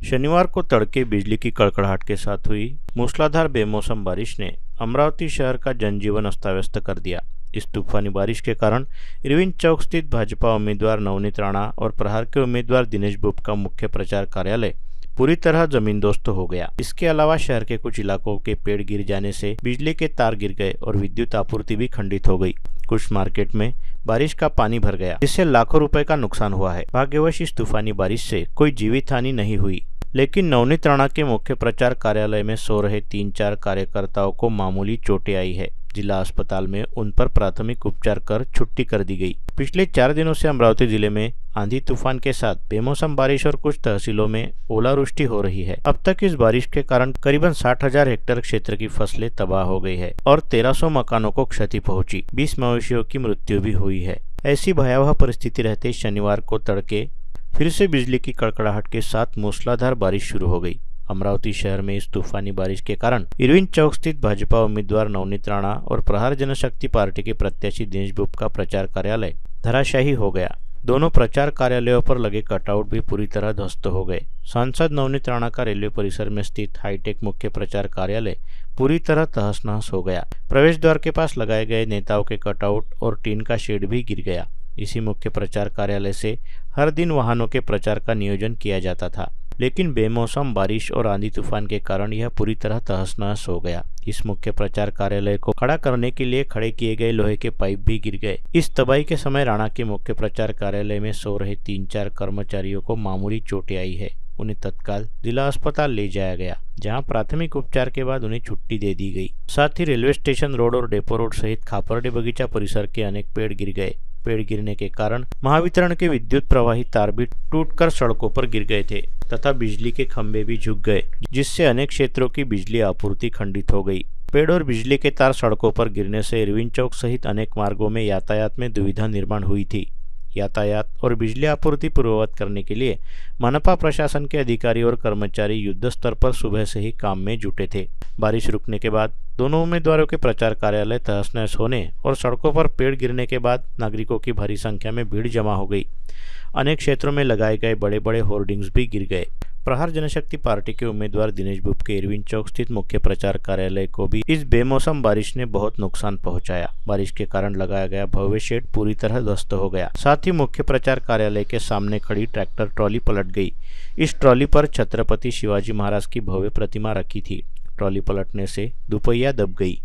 शनिवार को तड़के बिजली की कड़कड़ाहट के साथ हुई मूसलाधार बेमौसम बारिश ने अमरावती शहर का जनजीवन अस्त-व्यस्त कर दिया। इस तूफानी बारिश के कारण इरविन चौक स्थित भाजपा उम्मीदवार नवनीत राणा और प्रहार के उम्मीदवार दिनेश बुब का मुख्य प्रचार कार्यालय पूरी तरह जमींदोस्त हो गया। इसके अलावा शहर के कुछ इलाकों के पेड़ गिर जाने से बिजली के तार गिर गए और विद्युत आपूर्ति भी खंडित हो गई। कुछ मार्केट में बारिश का पानी भर गया, जिससे लाखों रुपए का नुकसान हुआ है। भाग्यवश इस तूफानी बारिश से कोई जीवित हानि नहीं हुई, लेकिन नवनीत राणा के मुख्य प्रचार कार्यालय में सो रहे 3-4 कार्यकर्ताओं को मामूली चोटें आई है। जिला अस्पताल में उन पर प्राथमिक उपचार कर छुट्टी कर दी गई। पिछले 4 दिनों से अमरावती जिले में आंधी तूफान के साथ बेमौसम बारिश और कुछ तहसीलों में ओलावृष्टि हो रही है। अब तक इस बारिश के कारण करीबन 60,000 हेक्टेयर क्षेत्र की फसलें तबाह हो गई है और 1300 मकानों को क्षति पहुंची। 20 मवेशियों की मृत्यु भी हुई है। ऐसी भयावह परिस्थिति रहते शनिवार को तड़के फिर से बिजली की कड़कड़ाहट के साथ मूसलाधार बारिश शुरू हो गई। अमरावती शहर में इस तूफानी बारिश के कारण इरविन चौक स्थित भाजपा उम्मीदवार नवनीत राणा और प्रहार जनशक्ति पार्टी के प्रत्याशी दिनेश बुब का प्रचार कार्यालय धराशायी हो गया। दोनों प्रचार कार्यालयों पर लगे कटआउट भी पूरी तरह ध्वस्त हो गए। सांसद नवनीत राणा का रेलवे परिसर में स्थित हाईटेक मुख्य प्रचार कार्यालय पूरी तरह तहस नहस हो गया। प्रवेश द्वार के पास लगाए गए नेताओं के कटआउट और टीन का शेड भी गिर गया। इसी मुख्य प्रचार कार्यालय से हर दिन वाहनों के प्रचार का नियोजन किया जाता था, लेकिन बेमौसम बारिश और आंधी तूफान के कारण यह पूरी तरह तहस नहस हो गया। इस मुख्य प्रचार कार्यालय को खड़ा करने के लिए खड़े किए गए लोहे के पाइप भी गिर गए। इस तबाही के समय राणा के मुख्य प्रचार कार्यालय में सो रहे 3-4 कर्मचारियों को मामूली चोटें आई है। उन्हें तत्काल जिला अस्पताल ले जाया गया, जहां प्राथमिक उपचार के बाद उन्हें छुट्टी दे दी गई। साथ ही रेलवे स्टेशन रोड और डेपो रोड सहित खापरडे बगीचा परिसर के अनेक पेड़ गिर गए। पेड़ गिरने के कारण महावितरण के विद्युत प्रवाही तार भी टूटकर सड़कों पर गिर गए थे तथा बिजली के खंभे भी झुक गए, जिससे अनेक क्षेत्रों की बिजली आपूर्ति खंडित हो गई। पेड़ और बिजली के तार सड़कों पर गिरने से इरविन चौक सहित अनेक मार्गों में यातायात में दुविधा निर्माण हुई थी। यातायात और बिजली आपूर्ति पूर्ववत करने के लिए मनपा प्रशासन के अधिकारी और कर्मचारी युद्ध स्तर पर सुबह से ही काम में जुटे थे। बारिश रुकने के बाद दोनों उम्मीदवारों के प्रचार कार्यालय तहस नहस होने और सड़कों पर पेड़ गिरने के बाद नागरिकों की भारी संख्या में भीड़ जमा हो गई। अनेक क्षेत्रों में लगाए गए बड़े बड़े होर्डिंग्स भी गिर गए। प्रहार जनशक्ति पार्टी के उम्मीदवार दिनेश बुब के इरविन चौक स्थित मुख्य प्रचार कार्यालय को भी इस बेमौसम बारिश ने बहुत नुकसान पहुंचाया। बारिश के कारण लगाया गया भव्य शेड पूरी तरह ध्वस्त हो गया। साथ ही मुख्य प्रचार कार्यालय के सामने खड़ी ट्रैक्टर ट्रॉली पलट गई। इस ट्रॉली पर छत्रपति शिवाजी महाराज की भव्य प्रतिमा रखी थी। ट्रॉली पलटने से दुपहिया दब गई।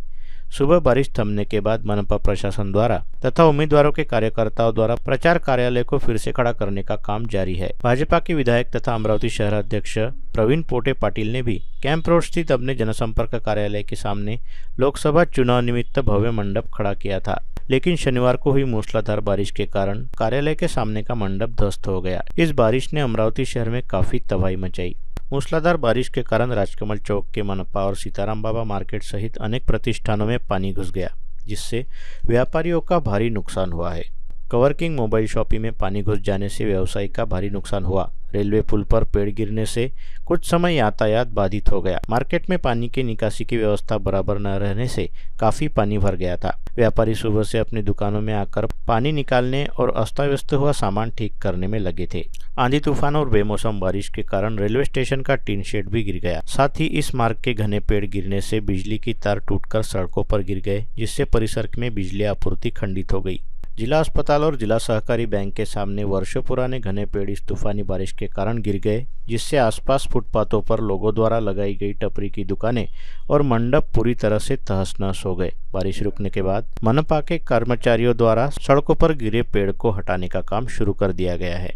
सुबह बारिश थमने के बाद मनपा प्रशासन द्वारा तथा उम्मीदवारों के कार्यकर्ताओं द्वारा प्रचार कार्यालय को फिर से खड़ा करने का काम जारी है। भाजपा के विधायक तथा अमरावती शहर अध्यक्ष प्रवीण पोटे पाटिल ने भी कैंप रोड स्थित अपने जनसंपर्क कार्यालय के सामने लोकसभा चुनाव निमित्त भव्य मंडप खड़ा किया था, लेकिन शनिवार को हुई मूसलाधार बारिश के कारण कार्यालय के सामने का मंडप ध्वस्त हो गया। इस बारिश ने अमरावती शहर में काफी तबाही मचाई। मूसलाधार बारिश के कारण राजकमल चौक के मनपा और सीताराम बाबा मार्केट सहित अनेक प्रतिष्ठानों में पानी घुस गया, जिससे व्यापारियों का भारी नुकसान हुआ है। कवर्किंग मोबाइल शॉपिंग में पानी घुस जाने से व्यवसायी का भारी नुकसान हुआ। रेलवे पुल पर पेड़ गिरने से कुछ समय यातायात बाधित हो गया। मार्केट में पानी की निकासी की व्यवस्था बराबर न रहने से काफी पानी भर गया था। व्यापारी सुबह से अपनी दुकानों में आकर पानी निकालने और अस्ताव्यस्त हुआ सामान ठीक करने में लगे थे। आंधी तूफान और बेमौसम बारिश के कारण रेलवे स्टेशन का टीन शेड भी गिर गया। साथ ही इस मार्ग के घने पेड़ गिरने से बिजली की तार टूटकर सड़कों पर गिर गए, जिससे परिसर में बिजली आपूर्ति खंडित हो गई। जिला अस्पताल और जिला सहकारी बैंक के सामने वर्षों पुराने घने पेड़ इस तूफानी बारिश के कारण गिर गए, जिससे आसपास फुटपाथों पर लोगों द्वारा लगाई गई टपरी की दुकानें और मंडप पूरी तरह से तहस नहस हो गए। बारिश रुकने के बाद मनपा के कर्मचारियों द्वारा सड़कों पर गिरे पेड़ को हटाने का काम शुरू कर दिया गया है।